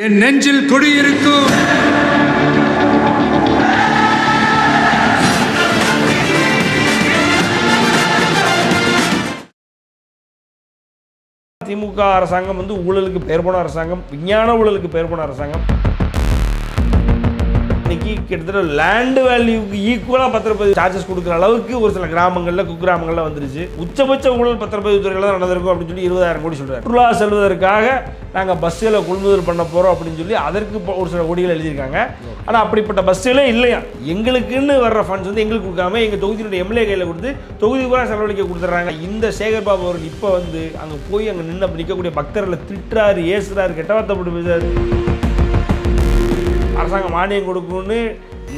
என் நெஞ்சில் குடியிருக்கும் திமுக அரசாங்கம் ஊழலுக்கு பெயர் போன அரசாங்கம், விஞ்ஞான ஊழலுக்கு பெயர் போன அரசாங்கம். இன்னைக்கு கிட்டத்தட்ட லேண்ட் வேல்யூக்கு ஈக்குவலாக பத்திரப்பதிவு சார்ஜஸ் கொடுக்குற அளவுக்கு ஒரு சில கிராமங்களில் குக்கிராமங்களில் வந்துருச்சு. உச்சபட்ச ஊழல் பத்திரப்பதிவு துறையில் தான் நடந்திருக்கும் அப்படின்னு சொல்லி 20,000 கோடி சொல்கிறார். சுற்றுலா செல்வதற்காக நாங்கள் பஸ்ஸில் கொள்முதல் பண்ண போகிறோம் அப்படின்னு சொல்லி அதற்கு ஒரு சில கோடிகள் எழுதியிருக்காங்க. ஆனால் அப்படிப்பட்ட பஸ்ஸிலே இல்லையா, எங்களுக்குன்னு வர்ற ஃபண்ட்ஸ் எங்களுக்கு கொடுக்காம எங்கள் தொகுதியினுடைய எம்எல்ஏ கையில் கொடுத்து தொகுதி கூட செலவழிக்க கொடுத்துட்றாங்க. இந்த சேகர் பாபு அவர்கள் இப்போ அங்கே போய் அங்கே நின்று நிற்கக்கூடிய பக்தர்களை திட்டுறாரு, ஏசுறாரு, கெட்டவார்த்தைப்பட்டு பேசுறாரு. அரசாங்கம் மானியம் கொடுக்கும்னு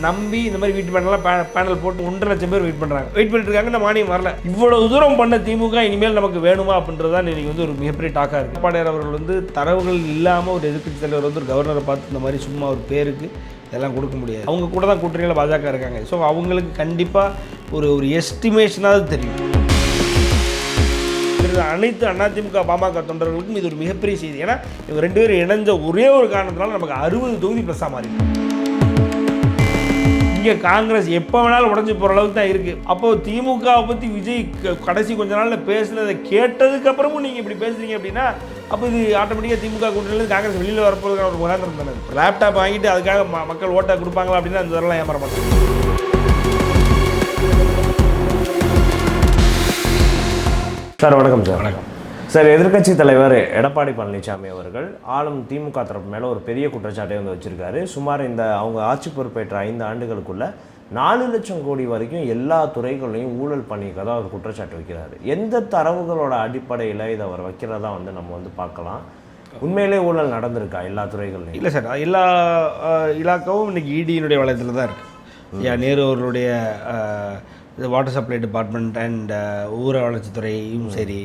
நம்பி இந்த மாதிரி வெயிட் பண்ணலாம், பேனல் போட்டு 1.5 லட்சம் பேர் வெயிட் பண்ணிட்டு இருக்காங்க. இந்த மானியம் வரல. இவ்வளவு தூரம் பண்ண திமுக இனிமேல் நமக்கு வேணுமா அப்படின்றதான் இன்னைக்கு ஒரு மிகப்பெரிய டாக்காக இருக்குது. எடப்பாடியார் அவர்கள் தரவுகள் இல்லாமல் ஒரு எதிர்க்கட்சி தலைவர் ஒரு கவர்னரை பார்த்து இந்த மாதிரி சும்மா ஒரு பேருக்கு இதெல்லாம் கொடுக்க முடியாது. அவங்க கூட தான் கூட்டணியில் பாஜக இருக்காங்க. ஸோ அவங்களுக்கு கண்டிப்பாக ஒரு எஸ்டிமேஷனாவது தெரியும். அனைத்து அதிமுக பாமக தொண்டர்களுக்கும் இது ஒரு மிகப்பெரிய செய்தி. ஏன்னா இவங்க 2 பேரும் இணைஞ்ச ஒரே ஒரு காரணத்தினால நமக்கு 60 தொகுதி ப்ளஸ்ஸாக மாறி இங்கே காங்கிரஸ் எப்போ வேணாலும் உடஞ்சி போகிற அளவுக்கு தான் இருக்குது. அப்போது திமுகவை பற்றி விஜய் கடைசி கொஞ்ச நாளில் பேசுனதை கேட்டதுக்கப்புறமும் நீங்கள் இப்படி பேசுகிறீங்க அப்படின்னா அப்போ இது ஆட்டோமேட்டிக்காக திமுக கூட்டணியிலேருந்து காங்கிரஸ் வெளியில் வரப்போதுக்கான ஒரு முகாந்திரம் தானே. லேப்டாப் வாங்கிட்டு அதுக்காக மக்கள் ஓட்டை கொடுப்பாங்களா அப்படின்னா அந்த வரலாம் ஏமாற மாட்டாங்க. சார் வணக்கம். சார் வணக்கம் சார். எதிர்க்கட்சி தலைவர் எடப்பாடி பழனிசாமி அவர்கள் ஆளும் திமுக தரப்பு மேலே ஒரு பெரிய குற்றச்சாட்டை வச்சுருக்காரு. சுமார் அவங்க ஆட்சி பொறுப்பேற்ற 5 ஆண்டுகளுக்குள்ள 4 லட்சம் கோடி வரைக்கும் எல்லா துறைகளையும் ஊழல் பண்ணிக்கிறதா ஒரு குற்றச்சாட்டு வைக்கிறாரு. எந்த தரவுகளோட அடிப்படையில் இதை அவர் வைக்கிறதா நம்ம பார்க்கலாம்? உண்மையிலே ஊழல் நடந்திருக்கா எல்லா துறைகள்லையும்? இல்லை சார், எல்லா இலாக்காவும் இன்றைக்கி இடியினுடைய வளையத்தில் தான் இருக்குது. நேரு அவர்களுடைய இது வாட்டர் சப்ளை டிபார்ட்மெண்ட் அண்ட் ஊர வளர்ச்சித்துறையும் சரி,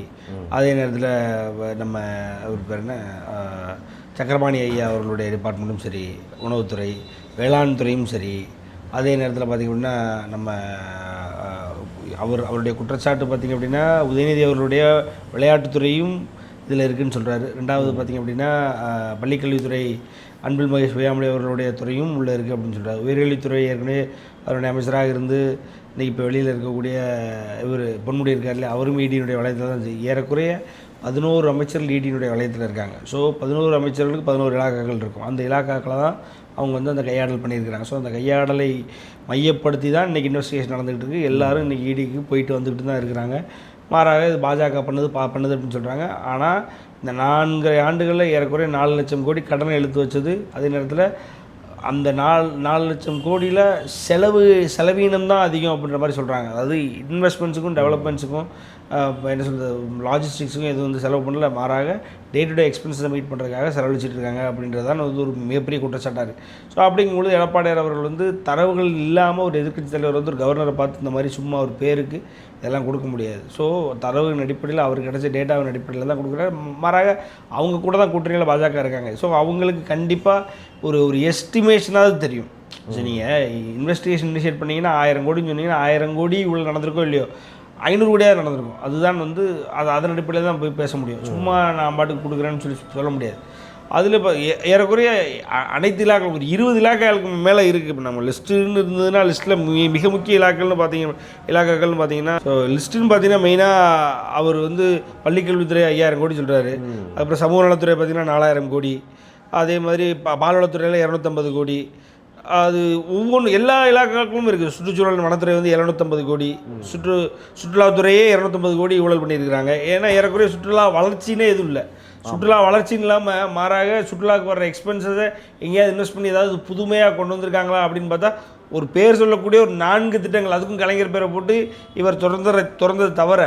அதே நேரத்தில் நம்ம அவர் பேர் என்ன சக்கரபாணி ஐயா அவர்களுடைய டிபார்ட்மெண்ட்டும் சரி, உணவுத்துறை, வேளாண் துறையும் சரி, அதே நேரத்தில் பார்த்திங்க அப்படின்னா நம்ம அவருடைய குற்றச்சாட்டு பார்த்திங்க அப்படின்னா உதயநிதி அவர்களுடைய விளையாட்டுத்துறையும் இதில் இருக்குதுன்னு சொல்கிறாரு. ரெண்டாவது பார்த்திங்க அப்படின்னா பள்ளிக்கல்வித்துறை அன்பில் மகேஷ் பொய்யாமொழி அவர்களுடைய துறையும் உள்ளே இருக்குது அப்படின்னு சொல்கிறார். உயர்கல்வித்துறை ஏற்கனவே அவருடைய அமைச்சராக இருந்து இன்றைக்கி இப்போ வெளியில் இருக்கக்கூடிய இவர் பொன்முடி இருக்கார் இல்லையா, அவரும் ஈடியினுடைய வளையத்தில் தான் ஏறக்குறைய 11 அமைச்சர்கள் ஈடியினுடைய வளையத்தில் இருக்காங்க. ஸோ 11 அமைச்சர்களுக்கு 11 இலாக்காக்கள் இருக்கும். அந்த இலாக்காக்களை தான் அவங்க அந்த கையாடல் பண்ணியிருக்கிறாங்க. ஸோ அந்த கையாடலை மையப்படுத்தி தான் இன்றைக்கி இன்வெஸ்டிகேஷன் நடந்துகிட்டு இருக்குது. எல்லோரும் இன்றைக்கி ஈடிக்கு போயிட்டு வந்துக்கிட்டு தான் இருக்கிறாங்க. மாறாக இது பாஜக பண்ணுது அப்படின்னு சொல்கிறாங்க. ஆனால் இந்த 4 ஆண்டுகளில் ஏறக்குறைய 4 லட்சம் கோடி கடனை இழுத்து வச்சது. அதே நேரத்தில் அந்த 4 லட்சம் கோடியில் செலவீனம் தான் அதிகம் அப்படின்ற மாதிரி சொல்கிறாங்க. அதாவது இன்வெஸ்ட்மெண்ட்ஸுக்கும் டெவலப்மெண்ட்ஸுக்கும் என்ன சொல்கிறது லாஜிஸ்டிக்ஸுக்கும் எதுவும் செலவு பண்ணல, மாறாக டே டு டே எக்ஸ்பென்ஸை மீட் பண்ணுறதுக்காக செலவழிச்சிட்டு இருக்காங்க அப்படின்றதான் ஒரு மிகப்பெரிய குற்றச்சாட்டாக இருக்குது. ஸோ அப்படிங்கும்பொழுது எடப்பாடியார் அவர்கள் தரவுகள் இல்லாமல் ஒரு எதிர்க்கட்சி தலைவர் ஒரு கவர்னரை பார்த்து இந்த மாதிரி சும்மா ஒரு பேருக்கு இதெல்லாம் கொடுக்க முடியாது. ஸோ தரவின் அடிப்படையில் அவருக்கு கிடைச்ச டேட்டாவின் அடிப்படையில் தான் கொடுக்குறாரு. மாறாக அவங்க கூட தான் கூட்டணியில் பாஜக இருக்காங்க. ஸோ அவங்களுக்கு கண்டிப்பாக ஒரு எஸ்டிமேஷனாவது தெரியும். சரி, நீங்கள் இன்வெஸ்டிகேஷன் இனிஷியேட் பண்ணிங்கன்னா 1000 கோடின்னு சொன்னீங்கன்னா 1000 கோடி இவ்வளோ நடந்திருக்கோ இல்லையோ, 500 கோடியாக நடந்திருக்கும். அதுதான் அதன் அடிப்படையில் தான் போய் பேச முடியும். சும்மா நான் பாட்டுக்கு கொடுக்குறேன்னு சொல்ல முடியாது. அதில் இப்போ ஏறக்குறைய அனைத்து இலாக்கள் ஒரு 20 இலாக்காக்களுக்கு மேலே இருக்குது. இப்போ நம்ம லிஸ்ட்டுன்னு இருந்ததுன்னா லிஸ்ட்டில் மிக முக்கிய இலாக்கள்னு பார்த்தீங்கன்னா ஸோ லிஸ்ட்டுன்னு பார்த்தீங்கன்னா மெயினாக அவர் பள்ளிக்கல்வித்துறை 5000 கோடி சொல்கிறாரு. அப்புறம் சமூக நலத்துறை பார்த்தீங்கன்னா 4000 கோடி. அதே மாதிரி பால்வளத்துறையில் 250 கோடி. அது ஒவ்வொன்று எல்லா இலாக்காக்களும் இருக்குது. சுற்றுச்சூழல் வனத்துறை 750 கோடி. சுற்றுலாத்துறையே 250 கோடி ஊழல் பண்ணியிருக்கிறாங்க. ஏன்னா ஏறக்குறைய சுற்றுலா வளர்ச்சின்னே எதுவும் இல்லை. சுற்றுலா வளர்ச்சின்னு இல்லாமல் மாறாக சுற்றுலாவுக்கு வர்ற எக்ஸ்பென்சஸை எங்கேயாவது இன்வெஸ்ட் பண்ணி ஏதாவது புதுமையாக கொண்டு வந்திருக்காங்களா அப்படின்னு பார்த்தா ஒரு பேர் சொல்லக்கூடிய ஒரு 4 திட்டங்கள், அதுக்கும் கலைஞர் பேரை போட்டு இவர் திறந்தது தவிர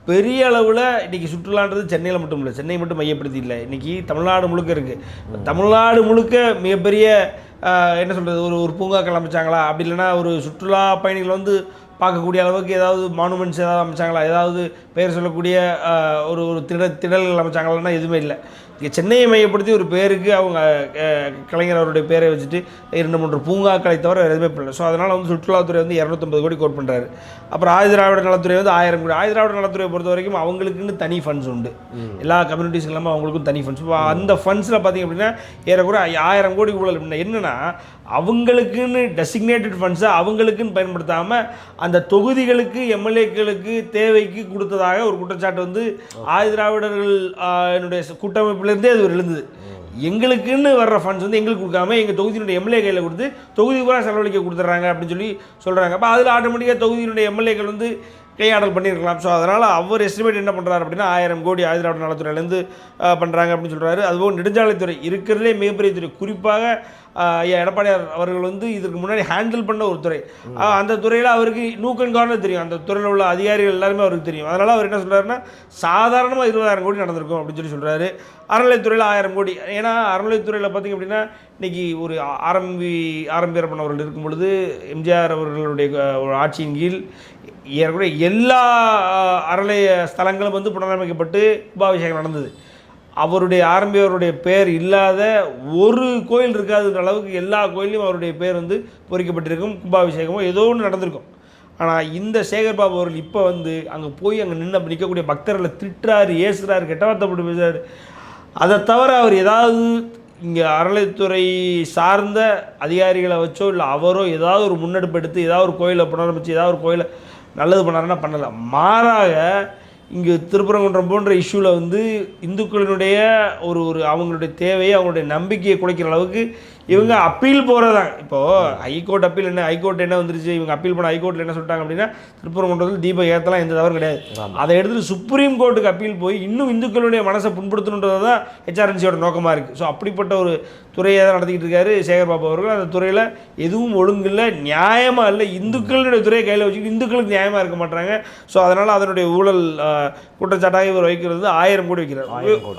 பெரிய அளவில் இன்றைக்கி சுற்றுலான்றது சென்னையில் மட்டும் இல்லை, சென்னை மட்டும் மையப்படுத்தி இல்லை, இன்றைக்கி தமிழ்நாடு முழுக்க இருக்குது. தமிழ்நாடு முழுக்க மிகப்பெரிய என்ன சொல்கிறது ஒரு பூங்காக்கள் அமைச்சாங்களா, அப்படி இல்லைன்னா ஒரு சுற்றுலா பயணிகள் பார்க்கக்கூடிய அளவுக்கு ஏதாவது மானுமெண்ட்ஸ் ஏதாவது அமைச்சாங்களா, ஏதாவது பெயர் சொல்லக்கூடிய ஒரு திடல்கள் அமைச்சாங்களான்னா எதுவுமே இல்லை. இங்கே சென்னையை மையப்படுத்தி ஒரு பேருக்கு அவங்க கலைஞர் அவருடைய பேரை வச்சுட்டு 2-3 பூங்காக்களை தவிர வேறு எதுவுமே பண்ணல. ஸோ அதனால் வந்து சுற்றுலாத்துறை வந்து 250 கோடி கோட் பண்ணுறாரு. அப்புறம் ஆதிதிராவிட நலத்துறை வந்து 1000 கோடி. ஆதிதிராவிட நலத்துறையை பொறுத்த வரைக்கும் அவங்களுக்குன்னு தனி ஃபண்ட்ஸ் உண்டு, எல்லா கம்யூனிட்டிஸ்க்கு இல்லாமல் அவங்களுக்கும் தனி ஃபண்ட்ஸ். அந்த ஃபண்ட்ஸில் பார்த்திங்க அப்படின்னா ஏறக்குறை 1000 கோடி ஊழல். என்னென்னா அவங்களுக்குன்னு டெசிக்னேட்டட் ஃபண்ட்ஸை அவங்களுக்குன்னு பயன்படுத்தாமல் அந்த தொகுதிகளுக்கு எம்எல்ஏக்களுக்கு தேவைக்கு கொடுத்ததாக ஒரு குற்றச்சாட்டு வந்து ஆதிதிராவிடர்கள் என்னுடைய கூட்டமைப்பிலேருந்தே அது ஒரு எழுந்தது. எங்களுக்குன்னு வர்ற ஃபண்ட்ஸ் வந்து எங்களுக்கு கொடுக்காம எங்கள் தொகுதியினுடைய எம்எல்ஏ கையில் கொடுத்து தொகுதி பூரா செலவழிக்க கொடுத்துட்றாங்க அப்படின்னு சொல்லி சொல்கிறாங்க. அப்போ அதில் ஆட்டோமேட்டிக்காக தொகுதியினுடைய எம்எல்ஏக்கள் வந்து கையாடல் பண்ணியிருக்கலாம். ஸோ அதனால் அவர் எஸ்டிமேட் என்ன பண்ணுறாரு அப்படின்னா 1000 கோடி ஆதிதிராவிட நலத்துறையிலேருந்து பண்ணுறாங்க அப்படின்னு சொல்கிறாரு. அதுபோல் நெடுஞ்சாலைத்துறை இருக்கிறதுலே மிகப்பெரிய துறை, குறிப்பாக ஐயா எடப்பாடியார் அவர்கள் வந்து இதற்கு முன்னாடி ஹேண்டில் பண்ண ஒரு துறை. அந்த துறையில் அவருக்கு நூக்கன் கார்னர் தெரியும், அந்த துறையில் உள்ள அதிகாரிகள் எல்லாருமே அவருக்கு தெரியும். அதனால் அவர் என்ன சொல்கிறாருன்னா சாதாரணமாக 20,000 கோடி நடந்திருக்கும் அப்படின்னு சொல்லி சொல்கிறாரு. அறநிலைத்துறையில் 1000 கோடி. ஏன்னா அறநிலைத்துறையில் பார்த்திங்க அப்படின்னா இன்றைக்கி ஒரு ஆரம்பியர் பண்ணவர்கள் இருக்கும் பொழுது எம்ஜிஆர் அவர்களுடைய ஒரு ஆட்சியின் கீழ் ஏறக்குறைய எல்லா அறநிலைய ஸ்தலங்களும் வந்து புனரமைக்கப்பட்டு கும்பாபிஷேகம் நடந்தது. அவருடைய ஆரம்பியவருடைய பேர் இல்லாத ஒரு கோயில் இருக்காதுன்ற அளவுக்கு எல்லா கோயிலையும் அவருடைய பேர் வந்து பொறிக்கப்பட்டிருக்கும். கும்பாபிஷேகமோ ஏதோ ஒன்று நடந்திருக்கும். ஆனால் இந்த சேகர் பாபு அவர்கள் இப்போ வந்து அங்கே போய் அங்கே நிற்கக்கூடிய பக்தர்களை திட்டுறாரு, ஏசுகிறாரு, கெட்டவார்த்தைப்பட்டு பேசுகிறாரு. அதை தவிர அவர் ஏதாவது இங்கே அறநிலைத்துறை சார்ந்த அதிகாரிகளை வச்சோ இல்லை அவரோ ஏதாவது ஒரு முன்னெடுப்பு எடுத்து ஏதாவது ஒரு கோயிலை புனரமைச்சு ஏதாவது ஒரு கோயிலை நல்லது பண்ணாருன்னா பண்ணலை. மாறாக இங்கே திருப்பரங்குன்றம் போன்ற இஷ்யூவில் வந்து இந்துக்களினுடைய ஒரு அவங்களுடைய தேவையை அவங்களுடைய நம்பிக்கையை குறைக்கிற அளவுக்கு இவங்க அப்பீல் போகிறதாங்க. இப்போது ஹைகோர்ட் அப்பீல் என்ன, ஹைகோர்ட் என்ன வந்துருச்சு, இவங்க அப்பீல் பண்ண ஹைகோர்ட்டில் என்ன சொல்லிட்டாங்க அப்படின்னா திருப்பரங்குன்றத்தில் தீபம் ஏற்றலாம், எந்த தவறும் கிடையாது. அதை எடுத்துகிட்டு சுப்ரீம் கோர்ட்டுக்கு அப்பீல் போய் இன்னும் இந்துக்களுடைய மனசை புண்படுத்தணுன்றது தான் ஹெச்ஆர்என்சியோட நோக்கமாக இருக்குது. ஸோ அப்படிப்பட்ட ஒரு துறையை தான் நடத்திக்கிட்டு இருக்காரு சேகர் பாபு அவர்கள். அந்த துறையில் எதுவும் ஒழுங்கில்லை, நியாயமாக இல்லை. இந்துக்களுடைய துறையை கையில் வச்சுக்கிட்டு இந்துக்களுக்கு நியாயமாக இருக்க மாட்டாங்க. ஸோ அதனால் அதனுடைய ஊழல் குற்றச்சாட்டாக இவர் வைக்கிறது 1000 கோடி வைக்கிறார்.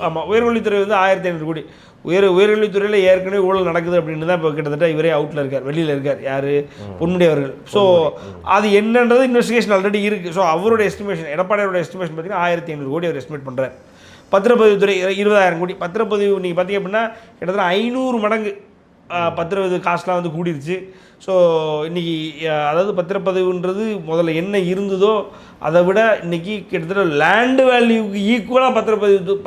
ஆமாம், உயர்கல்வித்துறை வந்து 1500 கோடி. உயர்கல்வித்துறையில் ஏற்கனவே ஊழல் நடக்குது அப்படின்னு தான் இப்போ கிட்டத்தட்ட இவரே அவுட்டில் இருக்கார், வெளியில் இருக்கார். யார்? பொன்முடி அவர்கள். ஸோ அது என்னன்றது இன்வெஸ்டிகேஷன் ஆல்ரெடி இருக்குது. ஸோ அவருடைய எஸ்டிமேஷன், எடப்பாடியோட எஸ்டிமேஷன் பார்த்தீங்கன்னா 1500 கோடி அவர் எஸ்டிமேட் பண்ணுறார். பத்திரப்பதிவுத்துறை 20,000 கோடி. பத்திரப்பதிவு நீங்கள் பார்த்தீங்க அப்படின்னா கிட்டத்தட்ட 500 மடங்கு பத்திரப்பதிவு காஸ்ட்லாம் வந்து கூடிருச்சு. ஸோ இன்றைக்கி அதாவது பத்திரப்பதிவுன்றது முதல்ல என்ன இருந்ததோ அதை விட இன்றைக்கி கிட்டத்தட்ட லேண்டு வேல்யூக்கு ஈக்குவலாக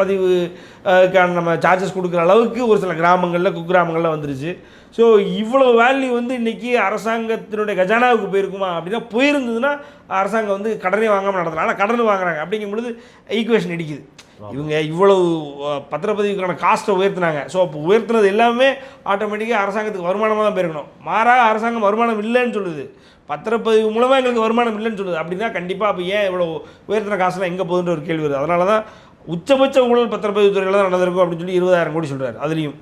பதிவுக்கான நம்ம சார்ஜஸ் கொடுக்குற அளவுக்கு ஒரு சில கிராமங்களில் குக்கிராமங்களில் வந்துருச்சு. ஸோ இவ்வளோ வேல்யூ வந்து இன்றைக்கி அரசாங்கத்தினுடைய கஜானாவுக்கு போயிருக்குமா அப்படின்னா போயிருந்ததுன்னா அரசாங்கம் வந்து கடனே வாங்காமல் நடத்தலாம். ஆனால் கடன் வாங்குறாங்க. அப்படிங்கும் பொழுது ஈக்குவேஷன் இடிக்குது. இவங்க இவ்வளவு பத்திரப்பதிவுக்கான காஸ்ட்டை உயர்த்தினாங்க. ஸோ அப்போ உயர்த்தினது எல்லாமே ஆட்டோமேட்டிக்காக அரசாங்கத்துக்கு வருமானமாக தான் போயிருக்கணும். மாறாக அரசாங்கம் வருமானம் இல்லைன்னு சொல்லுது, பத்திரப்பதிவு மூலமாக எங்களுக்கு வருமானம் இல்லைன்னு சொல்லுது. அப்படின்னா கண்டிப்பாக அப்போ ஏன் இவ்வளோ உயர்த்தின காசுலாம் எங்கே போகுதுன்ற ஒரு கேள்வி வருது. அதனால தான் உச்சபட்ச ஊழல் பத்திரப்பதிவு துறையில் தான் நடந்திருக்கும் அப்படின்னு சொல்லி 20,000 கோடி சொல்கிறார். அதுலேயும்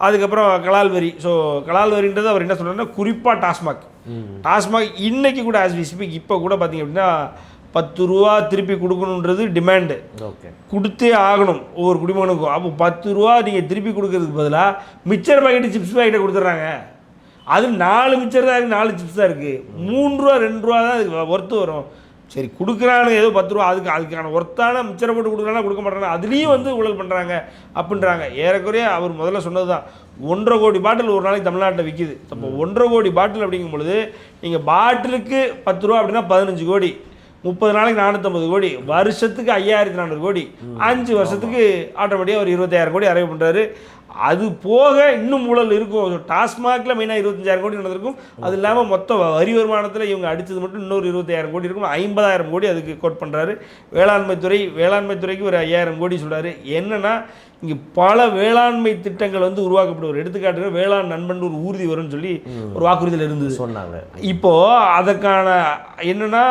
அதுக்கப்புறம் கலால் வரி. ஸோ கலால் வரின்றது அவர் என்ன சொல்கிறாருன்னா குறிப்பாக டாஸ்மாக் இன்றைக்கி கூட ஆஸ்பிஸ்பிக் இப்போ கூட பார்த்திங்க அப்படின்னா 10 ரூபா திருப்பி கொடுக்கணுன்றது டிமாண்டு. கொடுத்தே ஆகணும் ஒவ்வொரு குடிமகனுக்கும். அப்போ 10 ரூபா நீங்கள் திருப்பி கொடுக்கறதுக்கு பதிலாக மிச்சர் பாக்கெட்டு சிப்ஸ் பாக்கெட்டை கொடுத்துட்றாங்க. அது 4 மிச்சர் தான் இருக்குது, 4 சிப்ஸ் தான் இருக்குது. 3 ரூபா 2 ரூபா தான் அதுக்கு ஒர்த்து வரும். சரி கொடுக்குறானு ஏதோ 10 ரூபா அதுக்கான ஒர்த்தான மிச்சரை போட்டு கொடுக்குறானா கொடுக்க மாட்டாங்க. அதுலேயும் வந்து ஊழல் பண்ணுறாங்க அப்படின்றாங்க. ஏறக்குறைய அவர் முதல்ல சொன்னது தான் 1.5 கோடி பாட்டில் ஒரு நாளைக்கு தமிழ்நாட்டில் விற்கிது. அப்போ 1.5 கோடி பாட்டில் அப்படிங்கும் பொழுது நீங்கள் பாட்டிலுக்கு 10 ரூபா அப்படின்னா 15 கோடி, 30 நாளைக்கு 450 கோடி, வருஷத்துக்கு 5400 கோடி, 5 வருஷத்துக்கு ஆட்டோமேட்டிக்காக ஒரு 25,000 கோடி அரைவு பண்ணுறாரு. அது போக இன்னும் ஊழல் இருக்கும். டாஸ்மாகில் மெயினாக 25,000 கோடி நடந்திருக்கும். அது இல்லாமல் மொத்த வரி வருமானத்தில் இவங்க அடித்தது மட்டும் இன்னொரு 20,000 கோடி இருக்கும். 50,000 கோடி அதுக்கு கோட் பண்ணுறாரு. வேளாண்மைத்துறைக்கு ஒரு 5,000 கோடி சொல்கிறாரு. என்னென்னா இங்கே பல வேளாண்மை திட்டங்கள் வந்து உருவாக்கப்படுவார். எடுத்துக்காட்டுங்க வேளாண் நண்பன் ஒரு ஊர்தி வரும்னு சொல்லி ஒரு வாக்குறுதியில் இருந்தது சொன்னாங்க. இப்போது அதற்கான என்னென்னா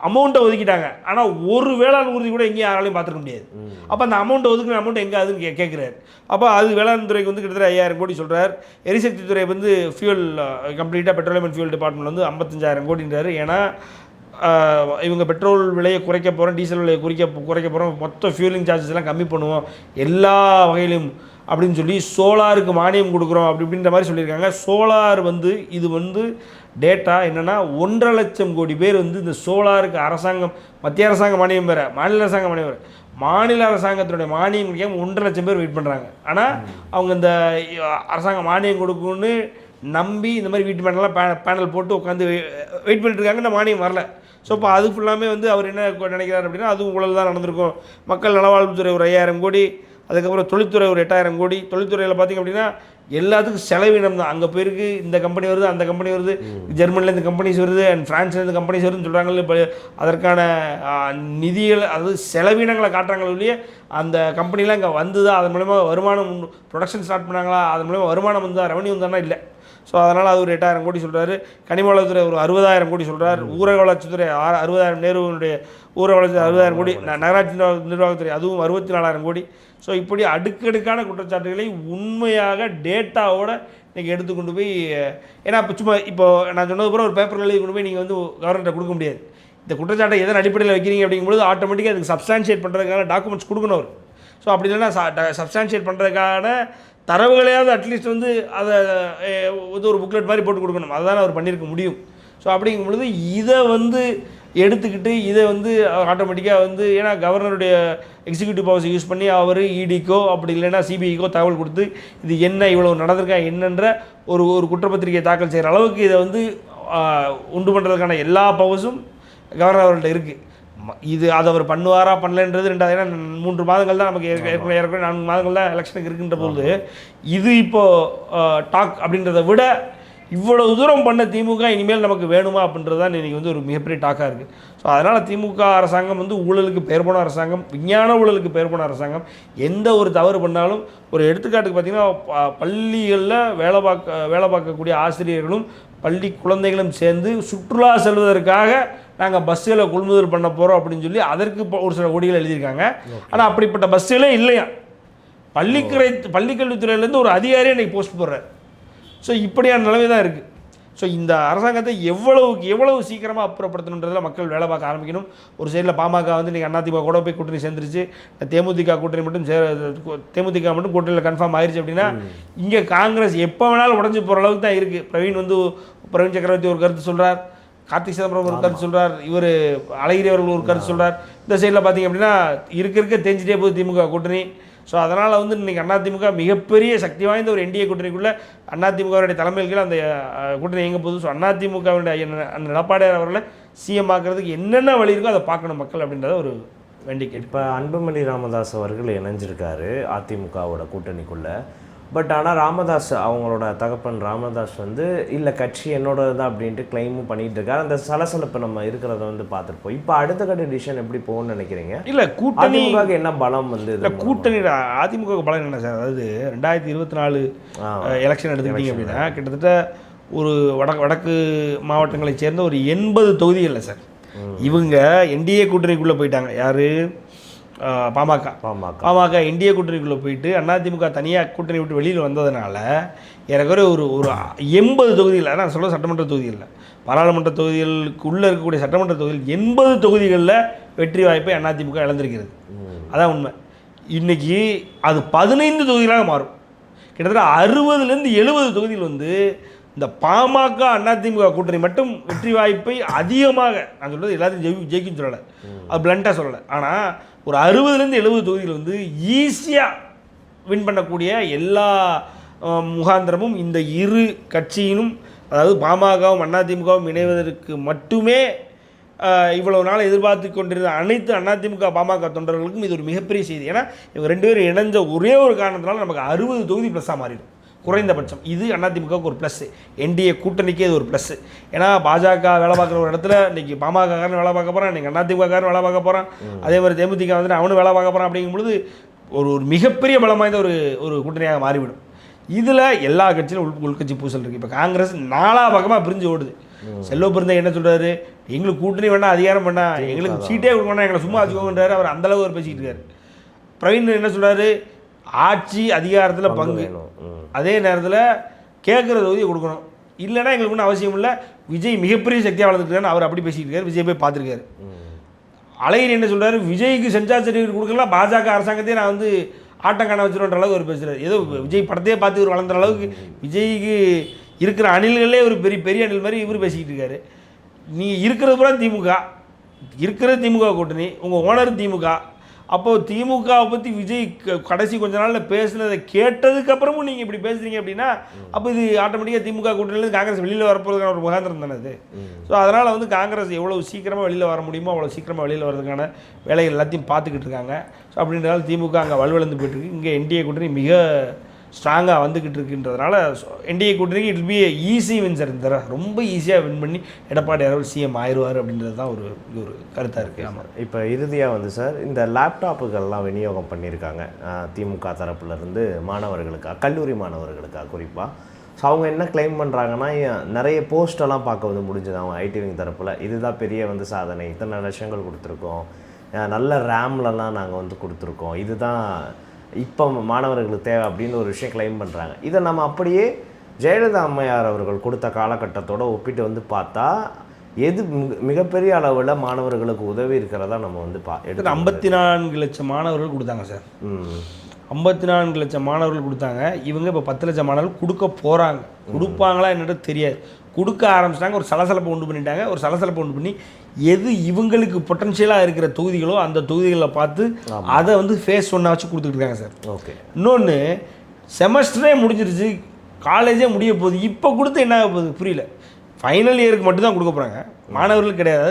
அமௌண்ட்டை ஒதுக்கிட்டாங்க. ஆனால் ஒரு வேளாண் ஊர்தி கூட எங்கேயும் யாராலையும் பார்த்துக்க முடியாது. அப்போ அந்த அமௌண்ட்டை ஒதுக்குற அமௌண்ட் எங்கே அதுன்னு கேட்குறாரு. அப்போ அது வேளாண் துறைக்கு வந்து கிட்டத்தட்ட 5,000 கோடி சொல்கிறார். எரிசக்தி துறை வந்து ஃபியூல் கம்ப்ளீட்டாக பெட்ரோலியம் அண்ட் ஃபியூல் டிபார்ட்மெண்ட் வந்து 55,000 கோடின்றாரு. ஏன்னா இவங்க பெட்ரோல் விலையை குறைக்க போகிறோம், டீசல் விலையை குறைக்க போகிறோம், மொத்த ஃபியூலிங் சார்ஜஸ் எல்லாம் கம்மி பண்ணுவோம் எல்லா வகையிலும் அப்படின்னு சொல்லி சோலாருக்கு மானியம் கொடுக்குறோம் அப்படின்ற மாதிரி சொல்லியிருக்காங்க. சோலார் வந்து இது வந்து டேட்டா என்னென்னா 1.5 லட்சம் கோடி பேர் வந்து இந்த சோலாருக்கு அரசாங்கம் மத்திய அரசாங்க மானியம் வேறு, மாநில அரசாங்க மானியம் வேறு, மாநில அரசாங்கத்தினுடைய மானியம் கிடைக்காம 1.5 லட்சம் பேர் வெயிட் பண்ணுறாங்க. ஆனால் அவங்க இந்த அரசாங்கம் மானியம் கொடுக்குன்னு நம்பி இந்த மாதிரி வீட்டு மேனெல்லாம் பேனல் போட்டு உட்காந்து வெயிட் பண்ணிட்டு இருக்காங்க. இந்த மானியம் வரல. ஸோ இப்போ அது ஃபுல்லாமே வந்து அவர் என்ன நினைக்கிறார் அப்படின்னா, அதுவும் ஊழல் தான் நடந்திருக்கும். மக்கள் நலவாழ்வுத்துறை ஒரு 5000 கோடி, அதுக்கப்புறம் தொழில்துறை ஒரு 8000 கோடி. தொழில்துறையில் பார்த்திங்க அப்படின்னா எல்லாத்துக்கும் செலவினம் தான். அங்கே போயிருக்கு, இந்த கம்பெனி வருது, அந்த கம்பெனி வருது, ஜெர்மனிலேருந்து கம்பெனிஸ் வருது, அண்ட் ஃப்ரான்ஸ்லேருந்து கம்பெனிஸ் வருதுன்னு சொல்கிறாங்களே. இப்போ அதற்கான நிதிகள், அதாவது செலவினங்களை காட்டுறாங்களே ஒழிய அந்த கம்பெனிலாம் இங்கே வந்துதா, அதன் மூலமா வருமானம் ப்ரொடக்ஷன் ஸ்டார்ட் பண்ணாங்களா, அதன் மூலமா வருமானம் வந்தா, ரெவன்யூ வந்தானா இல்லை. ஸோ அதனால் அது ஒரு 8000 கோடி சொல்கிறாரு. கனிம வளத்துறை ஒரு 60,000 கோடி சொல்கிறார். ஊரக வளர்ச்சித்துறை 60,000, நேருவினுடைய ஊரக வளர்ச்சி 60,000 கோடி, நகராட்சி நிர்வாகத்துறை அதுவும் 64,000 கோடி. ஸோ இப்படி அடுக்கடுக்கான குற்றச்சாட்டுகளை உண்மையாக டேட்டாவோட இன்றைக்கி எடுத்துக்கொண்டு போய், ஏன்னா இப்போ சும்மா இப்போ நான் சொன்னது பூரா ஒரு பேப்பரில் எழுதி கொண்டு போய் நீங்கள் வந்து கவர்னர்கிட்ட கொடுக்க முடியாது. இந்த குற்றச்சாட்டை எதன் அடிப்படையில் வைக்கிறீங்க அப்படிங்கும்போது ஆட்டோமேட்டிக்காக அதுக்கு சப்ஸ்டான்ஷியேட் பண்ணுறதுக்கான டாக்குமெண்ட்ஸ் கொடுக்கணும் அவர். ஸோ அப்படி இல்லைன்னா சப்ஸ்டான்ஷியேட் பண்ணுறதுக்கான தரவுகளையாவது அட்லீஸ்ட் வந்து அதை வந்து ஒரு புக்லெட் மாதிரி போட்டு கொடுக்கணும். அதுதான் அவர் பண்ணியிருக்க முடியும். ஸோ அப்படிங்கும் பொழுது இதை வந்து எடுத்துக்கிட்டு இதை வந்து ஆட்டோமேட்டிக்காக வந்து, ஏன்னா கவர்னருடைய எக்ஸிக்யூட்டிவ் பவர்ஸை யூஸ் பண்ணி அவர் இடிக்கோ அப்படி இல்லைன்னா சிபிஐக்கோ தகவல் கொடுத்து இது என்ன இவ்வளோ நடந்திருக்கா என்னன்ற ஒரு குற்றப்பத்திரிகை தாக்கல் செய்கிற அளவுக்கு இதை வந்து உண்டு பண்ணுறதுக்கான எல்லா பவர்ஸும் கவர்னர் அவர்கள்ட்ட இருக்குது. இது அதை அவர் பண்ணுவாரா பண்ணலன்றது ரெண்டாவது. ஏன்னா 3 மாதங்கள் தான் நமக்கு ஏற்கனவே 4 மாதங்கள் தான் எலெக்ஷனுக்கு இருக்குன்ற போது இது இப்போது டாக் அப்படின்றத விட இவ்வளவு தூரம் பண்ண திமுக இனிமேல் நமக்கு வேணுமா அப்படின்றது தான் இன்றைக்கி வந்து ஒரு மிகப்பெரிய டாக்காக இருக்குது. ஸோ அதனால் திமுக அரசாங்கம் வந்து ஊழலுக்கு பெயர் போன அரசாங்கம், விஞ்ஞான ஊழலுக்கு பெயர் போன அரசாங்கம். எந்த ஒரு தவறு பண்ணாலும், ஒரு எடுத்துக்காட்டுக்கு பார்த்திங்கன்னா பள்ளிகளில் வேலை பார்க்கக்கூடிய ஆசிரியர்களும் பள்ளி குழந்தைகளும் சேர்ந்து சுற்றுலா செல்வதற்காக நாங்கள் பஸ்ஸுகளை கொள்முதல் பண்ண போகிறோம் அப்படின்னு சொல்லி அதற்கு ஒரு சில கோடிகள் எழுதியிருக்காங்க. ஆனால் அப்படிப்பட்ட பஸ்ஸுகளே இல்லையா. பள்ளிக்கல்வித்துறையிலேருந்து ஒரு அதிகாரியை இன்றைக்கி போஸ்ட் போடுறார். ஸோ இப்படியான நிலைமை தான் இருக்குது. ஸோ இந்த அரசாங்கத்தை எவ்வளவு சீக்கிரமாக அப்புறப்படுத்தணுன்றதில் மக்கள் வேலை பார்க்க ஆரம்பிக்கணும். ஒரு சைடில் பாமக வந்து இன்றைக்கி அதிமுக கூட போய் கூட்டணி சேர்ந்துருச்சு. தேமுதிக கூட்டணி மட்டும் தேமுதிக மட்டும் கூட்டணியில் கன்ஃபார்ம் ஆயிடுச்சு அப்படின்னா இங்கே காங்கிரஸ் எப்போ வேணாலும் உடஞ்சி போகிற அளவுக்கு தான் இருக்குது. பிரவீன் சக்கரவர்த்தி ஒரு கருத்து சொல்கிறார், கார்த்திக் சிதம்பரம் ஒரு கருத்து சொல்கிறார், இவர் அழகிரி அவர்கள் ஒரு கருத்து சொல்கிறார். இந்த சைடில் பார்த்திங்க அப்படின்னா இருக்க தேஞ்சிட்டே போகுது திமுக கூட்டணி. ஸோ அதனால் வந்து இன்றைக்கி அதிமுக மிகப்பெரிய சக்தி வாய்ந்த ஒரு என்டிஏ கூட்டணிக்குள்ளே அதிமுகவுடைய தலைமையில் கீழே அந்த கூட்டணி எங்கே போகுது. ஸோ அதிமுகவுடைய அந்த எடப்பாடியார் அவர்களை சிஎம் ஆக்கிறதுக்கு என்னென்ன வழி இருக்கோ அதை பார்க்கணும் மக்கள் அப்படின்றத ஒரு வேண்டிக்கை. இப்போ அன்புமணி ராமதாஸ் அவர்கள் இணைஞ்சிருக்காரு அதிமுகவோட கூட்டணிக்குள்ளே. பட் ஆனால் ராமதாஸ் அவங்களோட தகப்பன் ராமதாஸ் வந்து இல்லை கட்சி என்னோட தான் அப்படின்ட்டு கிளைமும் பண்ணிட்டு இருக்காரு. அந்த சலசலப்பு நம்ம இருக்கிறத வந்து பார்த்துருப்போம். இப்போ அடுத்த கட்ட டிசிஷன் எப்படி போகும்னு நினைக்கிறீங்க? இல்லை கூட்டணி என்ன பலம் வந்து இல்லை கூட்டணி அதிமுக பலம் என்ன சார்? அதாவது 2024 எலெக்ஷன் எடுத்துக்கிட்டீங்க அப்படின்னா கிட்டத்தட்ட ஒரு வடக்கு மாவட்டங்களை சேர்ந்த ஒரு 80 தொகுதிகளில் சார் இவங்க என்டிஏ கூட்டணிக்குள்ளே போயிட்டாங்க. யார்? பாமக என்டிஏ கூட்டணிக்குள்ளே போயிட்டு அதிமுக தனியாக கூட்டணி விட்டு வெளியில் வந்ததுனால எனக்கு ஒரு 80 தொகுதிகள், ஆனால் சொல்ல சட்டமன்ற தொகுதிகளில் பாராளுமன்ற தொகுதிகளுக்குள்ளே இருக்கக்கூடிய சட்டமன்ற தொகுதிகள் 80 தொகுதிகளில் வெற்றி வாய்ப்பை அதிமுக இழந்திருக்கிறது. அதான் உண்மை. இன்றைக்கி அது 15 தொகுதிகளாக மாறும். கிட்டத்தட்ட 60லேருந்து 70 தொகுதிகள் வந்து இந்த பாமக அதிமுக கூட்டணி மட்டும் வெற்றி வாய்ப்பை அதிகமாக, நான் சொல்கிறது எல்லாத்தையும் ஜெயிக்குன்னு சொல்லலை, அது பிளண்ட்டாக சொல்லலை, ஆனால் ஒரு 60லேருந்து 70 தொகுதிகள் வந்து ஈஸியாக வின் பண்ணக்கூடிய எல்லா முகாந்திரமும் இந்த இரு கட்சியினும், அதாவது பாமகவும் அதிமுகவும் இணைவதற்கு மட்டுமே இவ்வளவு நாள் எதிர்பார்த்து கொண்டிருந்த அனைத்து அதிமுக பாமக தொண்டர்களுக்கும் இது ஒரு மிகப்பெரிய செய்தி. ஏன்னா இவங்க 2 பேரும் இணைஞ்ச ஒரே ஒரு காரணத்தினால நமக்கு 60 தொகுதி ப்ளஸ்ஸாக மாறிடும் குறைந்தபட்சம். இது அதிமுகவுக்கு ஒரு ப்ளஸ்ஸு, என்டிஏ கூட்டணிக்கே இது ஒரு ப்ளஸ்ஸு. ஏன்னா பாஜக வேலை பார்க்குற ஒரு இடத்துல இன்றைக்கி பாமகக்காரன் வேலை பார்க்க போகிறான், இன்றைக்கி அதிமுகக்காரன் வேலை பார்க்க போகிறான், அதே மாதிரி தேமுதிக வந்துட்டு அவனும் வேலை பார்க்க போகிறான். அப்படிங்கும்பொழுது ஒரு மிகப்பெரிய பலம் வாய்ந்த ஒரு கூட்டணியாக மாறிவிடும். இதில் எல்லா கட்சியிலும் உள்கட்சி பூசல் இருக்குது. இப்போ காங்கிரஸ் 4 பக்கமாக பிரிஞ்சு ஓடுது. செல்வ பிறந்த என்ன சொல்கிறாரு? எங்களுக்கு கூட்டணி வேணா, அதிகாரம் வேணா, எங்களுக்கு சீட்டே கொடுக்க வேணா, எங்களை சும்மா வச்சுக்கோங்கன்றாரு. அவர் அந்தளவு அவர் பேசிக்கிட்டு இருக்காரு. பிரவீன் என்ன சொல்கிறாரு? ஆட்சி அதிகாரத்தில் பங்கு, அதே நேரத்தில் கேட்குற தொகுதியை கொடுக்கணும், இல்லைன்னா எங்களுக்கு ஒன்றும் அவசியம் இல்லை, விஜய் மிகப்பெரிய சக்தியாக வளர்ந்துருக்காரு, அவர் அப்படி பேசிக்கிட்டு இருக்காரு. விஜய் போய் பார்த்துருக்காரு. அழகிரி என்ன சொல்கிறாரு? விஜய்க்கு சென்சார் சர்டிஃபிகேட் கொடுக்கலாம், பாஜக அரசாங்கத்தையே நான் வந்து ஆட்டம் காண வச்சுருன்ற அளவுக்கு அவர் பேசுகிறார். ஏதோ விஜய் படத்தையே பார்த்து இவர் வளர்ந்த அளவுக்கு விஜய்க்கு இருக்கிற அணில்களே ஒரு பெரிய அணில் மாதிரி இவர் பேசிக்கிட்டு இருக்காரு. நீங்கள் இருக்கிறது பூரா திமுக, இருக்கிற திமுக கூட்டணி, உங்கள் ஓனர் திமுக, அப்போது திமுகவை பற்றி விஜய் கடைசி கொஞ்ச நாளில் பேசுனதை கேட்டதுக்கப்புறமும் நீங்கள் இப்படி பேசுகிறீங்க அப்படின்னா அப்போ இது ஆட்டோமேட்டிக்காக திமுக கூட்டணியிலேருந்து காங்கிரஸ் வெளியில் வரப்போகிறதுக்கான ஒரு முகாந்திரம் தானே அது. ஸோ அதனால் வந்து காங்கிரஸ் எவ்வளோ சீக்கிரமாக வெளியில் வர முடியுமோ அவ்வளோ சீக்கிரமாக வெளியில் வரதுக்கான வேலைகள் எல்லாத்தையும் பார்த்துக்கிட்டு இருக்காங்க. ஸோ அப்படின்றதால திமுக அங்கே வலுவிழந்து போயிட்டுருக்கு. இங்கே என்டிஏ கூட்டணி மிக ஸ்ட்ராங்காக வந்துக்கிட்டு இருக்குன்றதுனால என்டிஏ கூட்டணிக்கு it be easy win sir. இந்த ரொம்ப ஈஸியாக வின் பண்ணி எடப்பாடி அவர்கள் சிஎம் ஆயிடுவார் அப்படின்றது தான் ஒரு கருத்தாக இருக்குது. ஆமாம், இப்போ இறுதியாக வந்து சார் இந்த லேப்டாப்புகள்லாம் விநியோகம் பண்ணியிருக்காங்க திமுக தரப்புலேருந்து மாணவர்களுக்காக, கல்லூரி மாணவர்களுக்காக குறிப்பாக. ஸோ அவங்க என்ன கிளைம் பண்ணுறாங்கன்னா, நிறைய போஸ்டெல்லாம் பார்க்க வந்து முடிஞ்சது அவங்க ஐடி விங் தரப்பில். இதுதான் பெரிய வந்து சாதனை, இத்தனை லட்சங்கள் கொடுத்துருக்கோம், நல்ல ரேம்லலாம் நாங்கள் வந்து கொடுத்துருக்கோம், இதுதான் இப்போ மாணவர்களுக்கு தேவை அப்படின்னு ஒரு விஷயம் கிளைம் பண்ணுறாங்க. இதை நம்ம அப்படியே ஜெயலலிதா அம்மையார் அவர்கள் கொடுத்த காலகட்டத்தோடு ஒப்பிட்டு வந்து பார்த்தா எது மிகப்பெரிய அளவில் மாணவர்களுக்கு உதவி இருக்கிறதா நம்ம வந்து 54 லட்சம் மாணவர்கள் கொடுத்தாங்க சார். 54 லட்சம் மாணவர்கள் கொடுத்தாங்க. இவங்க இப்போ 10 லட்சம் மாணவர்கள் கொடுக்க போகிறாங்க. கொடுப்பாங்களா என்னட்டு தெரியாது. கொடுக்க ஆரம்பிச்சிட்டாங்க. ஒரு சலசலப்பை உண்டு பண்ணிட்டாங்க. ஒரு சலசலப்பை உண்டு பண்ணி எது இவங்களுக்கு பொட்டன்ஷியலாக இருக்கிற தொகுதிகளோ அந்த தொகுதிகளை பார்த்து அதை வந்து ஃபேஸ் 1 வச்சு கொடுத்துட்டு இருக்காங்க சார். ஓகே. இன்னொன்று, செமஸ்டரே முடிஞ்சிருச்சு, காலேஜே முடிய போகுது, இப்போ கொடுத்து என்ன ஆக போகுது புரியல. ஃபைனல் இயருக்கு மட்டும்தான் கொடுக்க போகிறாங்க, மாணவர்கள் கிடையாது.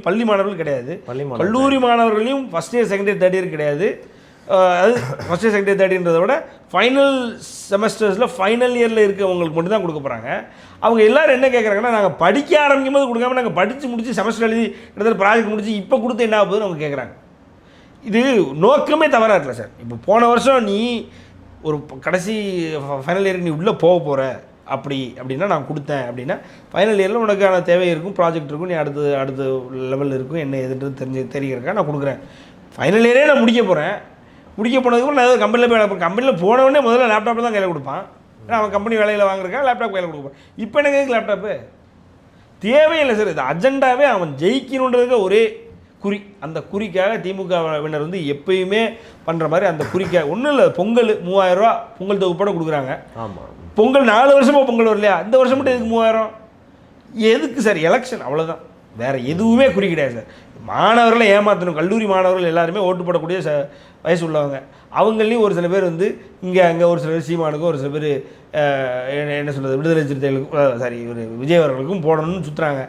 பள்ளி மாணவர்கள் கிடையாது. கல்லூரி மாணவர்களையும் first year second year third year கிடையாது. அது first year second year third இயர்ன்றதை விட ஃபைனல் செமஸ்டர்ஸில் ஃபைனல் இயரில் இருக்கவங்களுக்கு மட்டும் தான் கொடுக்க போகிறாங்க. அவங்க எல்லோரும் என்ன கேட்குறாங்கன்னா, நாங்கள் படிக்க ஆரம்பிக்கும் போது கொடுக்காம நாங்கள் படித்து முடித்து செமஸ்டர் எழுதி கிட்டத்தட்ட ப்ராஜெக்ட் முடிச்சு இப்போ கொடுத்து என்ன ஆகுதுன்னு அவங்க கேட்குறாங்க. இது நோக்கமே தவறாக இருக்கல சார். இப்போ போன வருஷம் நீ ஒரு கடைசி ஃபைனல் இயருக்கு நீ உள்ளே போக போகிற அப்படின்னா நான் கொடுத்தேன் அப்படின்னா ஃபைனல் இயரில் உனக்கான தேவை இருக்கும், ப்ராஜெக்ட் இருக்கும், நீ அடுத்த லெவலில் இருக்கும், என்ன எதுன்றது தெரிகிறக்கா நான் கொடுக்குறேன். ஃபைனல் இயரே நான் முடிக்க போகிறேன். முடிக்க போனதுக்கு நான் ஏதாவது கம்பெனியில் போய் வேலை, கம்பெனியில் போனவொடனே முதல்ல லேப்டாப்பில் தான் கையில் கொடுப்பான். ஏன்னா அவன் கம்பெனி வேலையில் வாங்குறக்கா லேப்டாப் கையில் கொடுப்பான். இப்போ எனக்கு லேப்டாப்பு தேவையில்லை சார். இது அஜெண்டாவே அவன் ஜெயிக்கணுன்றதுக்கு ஒரே குறி. அந்த குறிக்காக திமுகவினர் வந்து எப்பயுமே பண்ணுற மாதிரி அந்த குறிக்காக ஒன்றும் இல்லை. பொங்கல் 3000 ரூபா பொங்கல் தொகுப்போட கொடுக்குறாங்க. ஆமாம், பொங்கல் 4 வருஷமாக பொங்கல் வரலையா, இந்த வருஷம் மட்டும் எதுக்கு 3000? எதுக்கு சார்? எலெக்ஷன், அவ்வளோதான். வேறு எதுவுமே குறி கிடையாது சார். மாணவர்களை ஏமாற்றணும். கல்லூரி மாணவர்கள் எல்லாருமே ஓட்டு போடக்கூடிய வயசு உள்ளவங்க. அவங்களையும் ஒரு சில பேர் வந்து இங்கே அங்கே ஒரு சில பேர் சீமானுக்கும், ஒரு சில பேர் என்ன சொல்கிறது, விடுதலை சிறுத்தைகளுக்கும், ஒரு விஜய் அவர்களுக்கும் போடணும்னு சுற்றுறாங்க.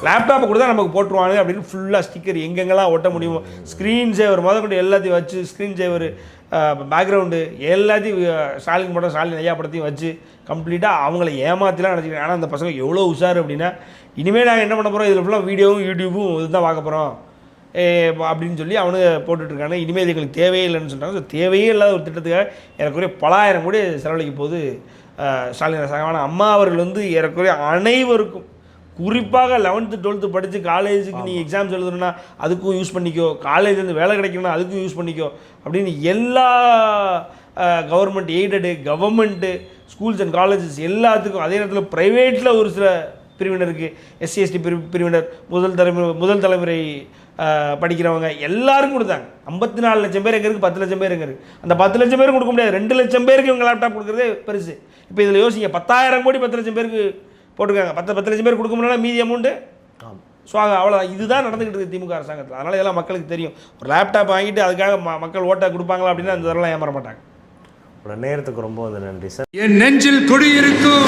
லேப்டாப்பை கொடுத்தா நமக்கு போட்டுருவாங்க அப்படின்னு ஃபுல்லாக ஸ்டிக்கர் எங்கெங்கெல்லாம் ஒட்ட முடியுமோ, ஸ்க்ரீன் சேவர் கொண்டு எல்லாத்தையும் வச்சு, ஸ்க்ரீன் சேவர் பேக்ரவுண்டு எல்லாத்தையும் ஸ்டாலின் படம், ஸ்டாலின் ஐயா படத்தையும் வச்சு கம்ப்ளீட்டாக அவங்கள ஏமாத்திலாம் நினச்சிக்கிறேன். ஆனால் அந்த பசங்க எவ்வளோ உஷார் அப்படின்னா, இனிமேல் நாங்கள் என்ன பண்ண போகிறோம், இதில் ஃபுல்லாக வீடியோவும் யூடியூப்பும் இதுதான் பார்க்க போகிறோம் அப்படின்னு சொல்லி அவனுக்கு போட்டுட்ருக்காங்க. இனிமேல் எங்களுக்கு தேவையே இல்லைன்னு சொல்கிறாங்க. ஸோ தேவையே இல்லாத ஒரு திட்டத்துக்காக ஏறக்குறைய பலாயிரம் கோடி செலவழிக்கும் போது ஸ்டாலின் அரசாங்கம். அம்மா அவர்கள் வந்து ஏறக்குறைய அனைவருக்கும், குறிப்பாக 11th 12th படித்து காலேஜுக்கு நீ எக்ஸாம்ஸ் எழுதணுன்னா அதுக்கும் யூஸ் பண்ணிக்கோ, காலேஜ்லேருந்து வேலை கிடைக்கணும்னா அதுக்கும் யூஸ் பண்ணிக்கோ அப்படின்னு எல்லா government aided, government schools and colleges எல்லாத்துக்கும், அதே நேரத்தில் ப்ரைவேட்டில் ஒரு சில பிரிவினருக்கு, SC ST பிரிவினர், முதல் தலைமுறை படிக்கிறவங்க எல்லாருக்கும் கொடுத்தாங்க. 54 லட்சம் பேர் எங்கே இருக்குது, 10 லட்சம் பேர் எங்கே இருக்குது. அந்த 10 லட்சம் பேருக்கு கொடுக்க முடியாது, 2 லட்சம் பேருக்கு இவங்க லேப்டாப் கொடுக்குறதே பெருசு. இப்போ இதில் யோசிங்க, 10,000 கோடி 10 லட்சம் பேருக்கு போட்டிருக்காங்க. 10 லட்சம் பேர் கொடுக்க முடியல, மீதி அமௌண்ட்டு சுவாங்க. அவ்வளோதான். இதுதான் நடந்துக்கிட்டு இருக்குது திமுக அரசாங்கத்தில். அதனால் இதெல்லாம் மக்களுக்கு தெரியும். ஒரு லேப்டாப் வாங்கிட்டு அதுக்காக மக்கள் ஓட்டை கொடுப்பாங்களா அப்படின்னா அந்த இதெல்லாம் ஏமாற மாட்டாங்க. நேரத்துக்கு ரொம்ப நன்றி சார். என் நெஞ்சில் குடியிருக்கும்